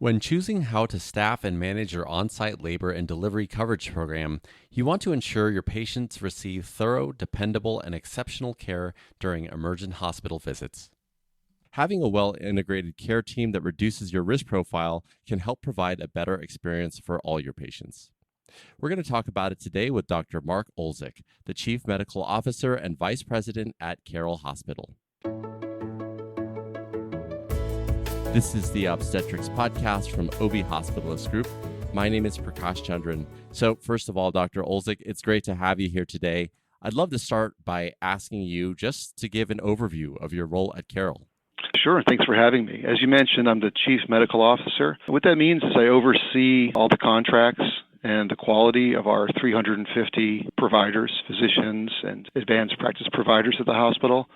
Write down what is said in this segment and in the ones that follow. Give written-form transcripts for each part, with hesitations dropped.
When choosing how to staff and manage your on site labor and delivery coverage program, you want to ensure your patients receive thorough, dependable, and exceptional care during emergent hospital visits. Having a well integrated care team that reduces your risk profile can help provide a better experience for all your patients. We're going to talk about it today with Dr. Mark Olczyk, the Chief Medical Officer and Vice President at Carroll Hospital. This is the Obstetrics Podcast from OB Hospitalist Group. My name is Prakash Chandran. So first of all, Dr. Olczyk, it's great to have you here today. I'd love to start by asking you just to give an overview of your role at Carroll. Sure. Thanks for having me. As you mentioned, I'm the Chief Medical Officer. What that means is I oversee all the contracts and the quality of our 350 providers, physicians, and advanced practice providers at the hospital.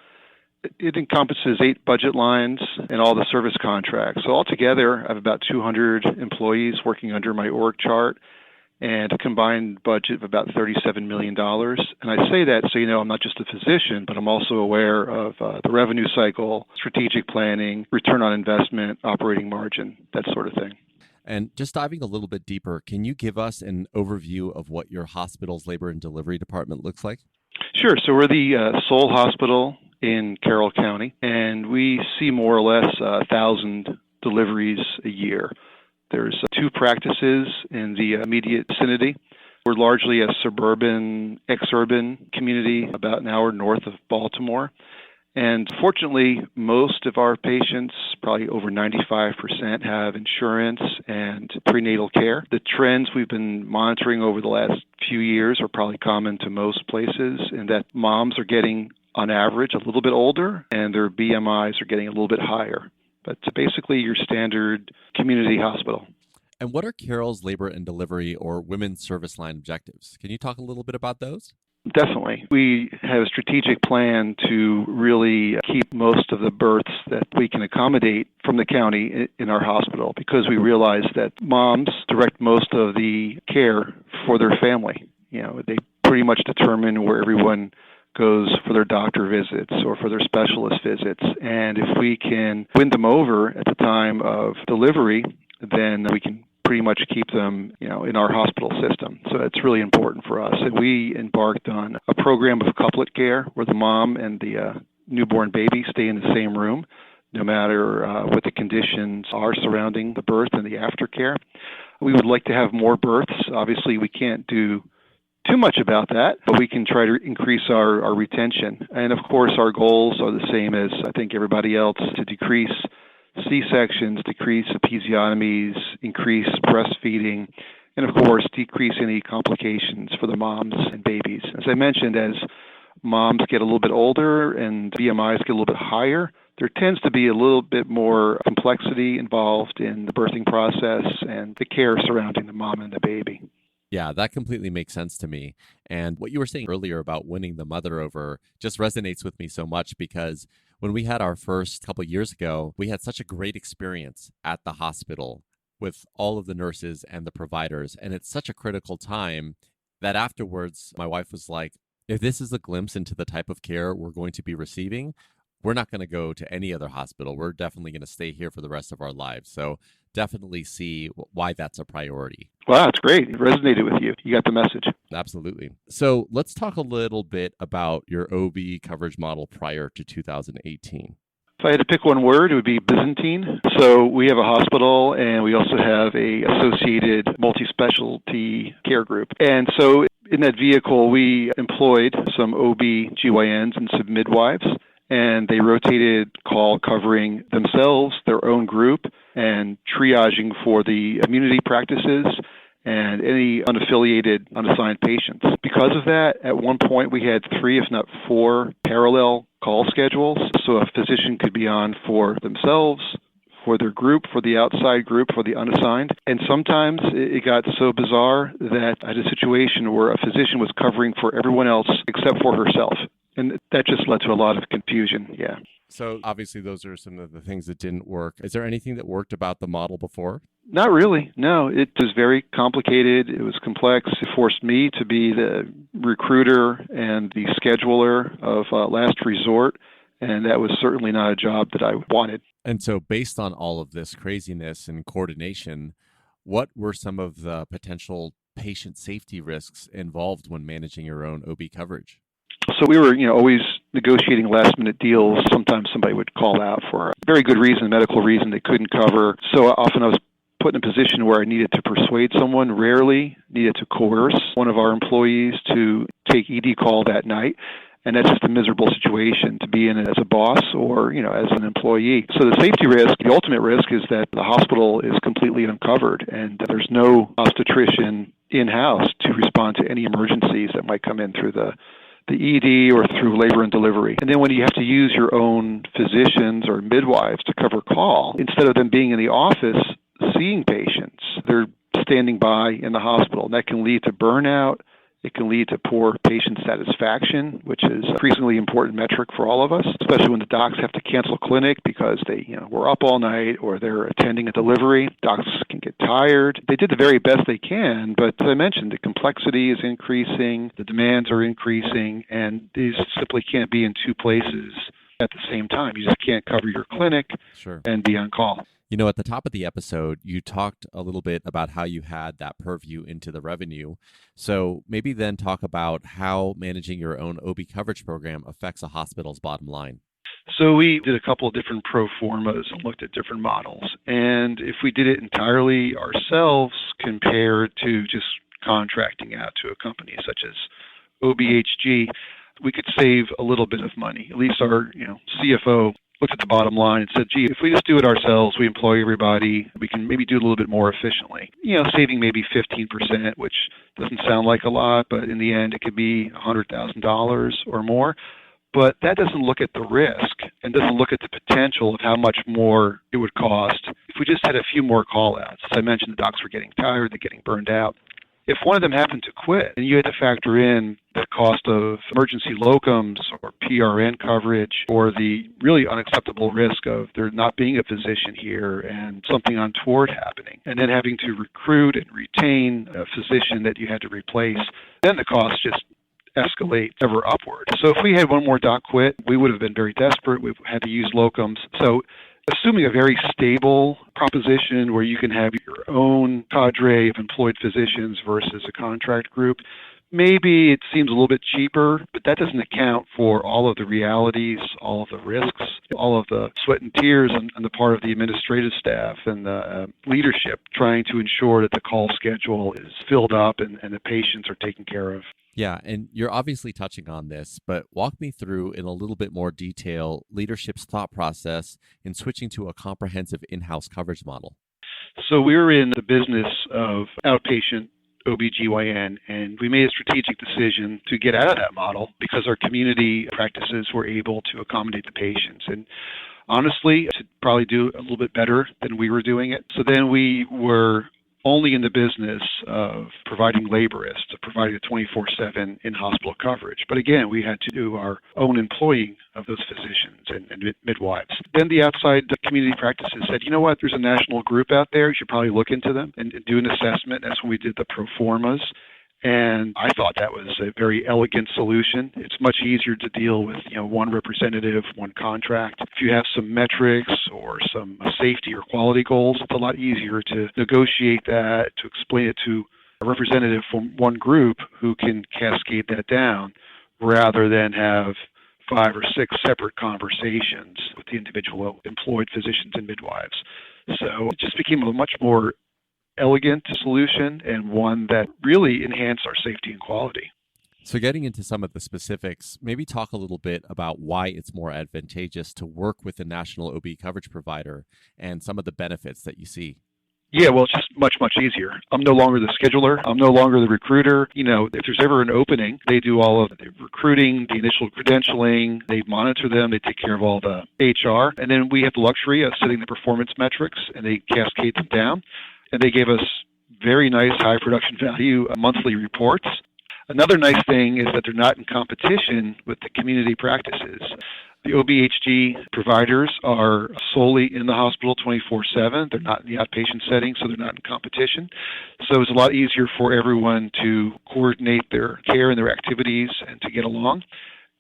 It encompasses 8 budget lines and all the service contracts. So altogether, I have about 200 employees working under my org chart and a combined budget of about $37 million. And I say that so you know I'm not just a physician, but I'm also aware of the revenue cycle, strategic planning, return on investment, operating margin, that sort of thing. And just diving a little bit deeper, can you give us an overview of what your hospital's labor and delivery department looks like? Sure. So we're the sole hospital in Carroll County, and we see more or less 1,000 deliveries a year. There's 2 practices in the immediate vicinity. We're largely a suburban, exurban community about an hour north of Baltimore. And fortunately, most of our patients, probably over 95%, have insurance and prenatal care. The trends we've been monitoring over the last few years are probably common to most places in that moms are getting, on average, a little bit older and their BMIs are getting a little bit higher. But it's basically your standard community hospital. And what are Carroll's labor and delivery or women's service line objectives? Can you talk a little bit about those? Definitely. We have a strategic plan to really keep most of the births that we can accommodate from the county in our hospital because we realize that moms direct most of the care for their family. They pretty much determine where everyone goes for their doctor visits or for their specialist visits. And if we can win them over at the time of delivery, then we can pretty much keep them, in our hospital system. So that's really important for us. And we embarked on a program of couplet care where the mom and the newborn baby stay in the same room, no matter what the conditions are surrounding the birth and the aftercare. We would like to have more births. Obviously, we can't do too much about that, but we can try to increase our retention. And of course, our goals are the same as I think everybody else, to decrease C-sections, decrease episiotomies, increase breastfeeding, and of course, decrease any complications for the moms and babies. As I mentioned, as moms get a little bit older and BMIs get a little bit higher, there tends to be a little bit more complexity involved in the birthing process and the care surrounding the mom and the baby. Yeah, that completely makes sense to me. And what you were saying earlier about winning the mother over just resonates with me so much because when we had our first couple of years ago, we had such a great experience at the hospital with all of the nurses and the providers. And it's such a critical time that afterwards, my wife was like, if this is a glimpse into the type of care we're going to be receiving, we're not going to go to any other hospital. We're definitely going to stay here for the rest of our lives. So definitely see why that's a priority. Wow, that's great. It resonated with you. You got the message. Absolutely. So let's talk a little bit about your OB coverage model prior to 2018. If I had to pick one word, it would be Byzantine. So we have a hospital and we also have a associated multi-specialty care group. And so in that vehicle, we employed some OB-GYNs and some midwives. And they rotated call covering themselves, their own group, and triaging for the immunity practices and any unaffiliated, unassigned patients. Because of that, at one point we had 3, if not 4, parallel call schedules. So a physician could be on for themselves, for their group, for the outside group, for the unassigned. And sometimes it got so bizarre that I had a situation where a physician was covering for everyone else except for herself. And that just led to a lot of confusion, yeah. So obviously those are some of the things that didn't work. Is there anything that worked about the model before? Not really, no. It was very complicated. It was complex. It forced me to be the recruiter and the scheduler of last resort. And that was certainly not a job that I wanted. And so, based on all of this craziness and coordination, what were some of the potential patient safety risks involved when managing your own OB coverage? So we were, always negotiating last-minute deals. Sometimes somebody would call out for a very good reason, medical reason they couldn't cover. So often I was put in a position where I needed to persuade someone, rarely needed to coerce one of our employees to take ED call that night. And that's just a miserable situation to be in as a boss or, as an employee. So the safety risk, the ultimate risk is that the hospital is completely uncovered and there's no obstetrician in-house to respond to any emergencies that might come in through the ED or through labor and delivery. And then when you have to use your own physicians or midwives to cover call, instead of them being in the office seeing patients, they're standing by in the hospital. And that can lead to burnout. It can lead to poor patient satisfaction, which is an increasingly important metric for all of us, especially when the docs have to cancel clinic because they were up all night or they're attending a delivery. Docs can get tired. They did the very best they can, but as I mentioned, the complexity is increasing, the demands are increasing, and these simply can't be in two places at the same time. You just can't cover your clinic and be on call. At the top of the episode, you talked a little bit about how you had that purview into the revenue. So maybe then talk about how managing your own OB coverage program affects a hospital's bottom line. So we did a couple of different pro formas and looked at different models. And if we did it entirely ourselves compared to just contracting out to a company such as OBHG, we could save a little bit of money. At least our CFO looked at the bottom line and said, gee, if we just do it ourselves, we employ everybody, we can maybe do it a little bit more efficiently. Saving maybe 15%, which doesn't sound like a lot, but in the end, it could be $100,000 or more. But that doesn't look at the risk and doesn't look at the potential of how much more it would cost if we just had a few more call-outs. As I mentioned, the docs were getting tired, they're getting burned out. If one of them happened to quit, and you had to factor in the cost of emergency locums or PRN coverage or the really unacceptable risk of there not being a physician here and something untoward happening, and then having to recruit and retain a physician that you had to replace, then the costs just escalate ever upward. So if we had one more doc quit, we would have been very desperate. We had to use locums. So assuming a very stable proposition where you can have your own cadre of employed physicians versus a contract group, maybe it seems a little bit cheaper, but that doesn't account for all of the realities, all of the risks, all of the sweat and tears on the part of the administrative staff and the leadership trying to ensure that the call schedule is filled up and the patients are taken care of. Yeah, and you're obviously touching on this, but walk me through in a little bit more detail leadership's thought process in switching to a comprehensive in-house coverage model. So we were in the business of outpatient OBGYN, and we made a strategic decision to get out of that model because our community practices were able to accommodate the patients. And honestly, to probably do a little bit better than we were doing it. So then we were only in the business of providing laborists, providing a 24/7 in-hospital coverage. But again, we had to do our own employing of those physicians and midwives. Then the outside community practices said, you know what, there's a national group out there, you should probably look into them and do an assessment. That's when we did the pro formas. And I thought that was a very elegant solution. It's much easier to deal with, one representative, one contract. If you have some metrics or some safety or quality goals, it's a lot easier to negotiate that, to explain it to a representative from one group who can cascade that down rather than have 5 or 6 separate conversations with the individual employed physicians and midwives. So it just became a much more elegant solution and one that really enhanced our safety and quality. So getting into some of the specifics, maybe talk a little bit about why it's more advantageous to work with a national OB coverage provider and some of the benefits that you see. Yeah, well, it's just much, much easier. I'm no longer the scheduler. I'm no longer the recruiter. If there's ever an opening, they do all of the recruiting, the initial credentialing, they monitor them, they take care of all the HR, and then we have the luxury of setting the performance metrics, and they cascade them down. And they gave us very nice high production value monthly reports. Another nice thing is that they're not in competition with the community practices. The OBHG providers are solely in the hospital 24/7. They're not in the outpatient setting, so they're not in competition. So it's a lot easier for everyone to coordinate their care and their activities and to get along.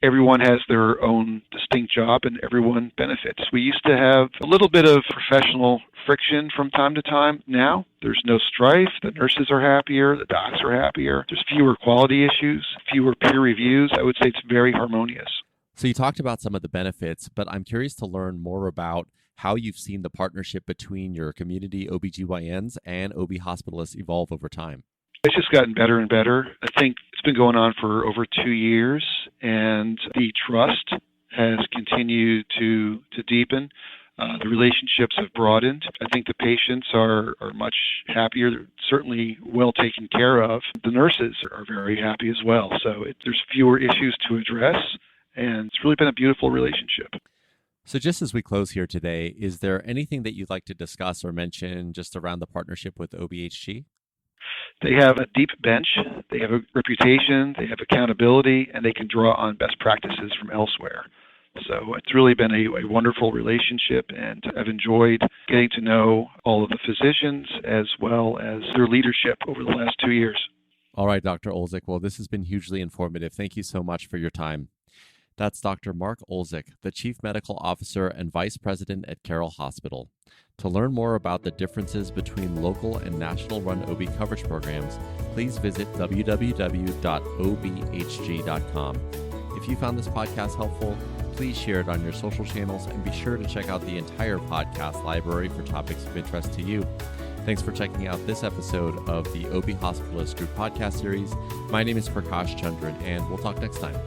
everyone has their own distinct job and everyone benefits. We used to have a little bit of professional friction from time to time. Now there's no strife. The nurses are happier. The docs are happier. There's fewer quality issues, fewer peer reviews. I would say it's very harmonious. So you talked about some of the benefits, but I'm curious to learn more about how you've seen the partnership between your community OBGYNs and OB hospitalists evolve over time. It's just gotten better and better. I think it's been going on for over 2 years, and the trust has continued to deepen. The relationships have broadened. I think the patients are much happier. They're certainly well taken care of. The nurses are very happy as well. So there's fewer issues to address, and it's really been a beautiful relationship. So just as we close here today, is there anything that you'd like to discuss or mention just around the partnership with OBHG? They have a deep bench, they have a reputation, they have accountability, and they can draw on best practices from elsewhere. So it's really been a wonderful relationship, and I've enjoyed getting to know all of the physicians as well as their leadership over the last 2 years. All right, Dr. Olzik. Well, this has been hugely informative. Thank you so much for your time. That's Dr. Mark Olzik, the Chief Medical Officer and Vice President at Carroll Hospital. To learn more about the differences between local and national-run OB coverage programs, please visit www.obhg.com. If you found this podcast helpful, please share it on your social channels and be sure to check out the entire podcast library for topics of interest to you. Thanks for checking out this episode of the OB Hospitalist Group podcast series. My name is Prakash Chandran, and we'll talk next time.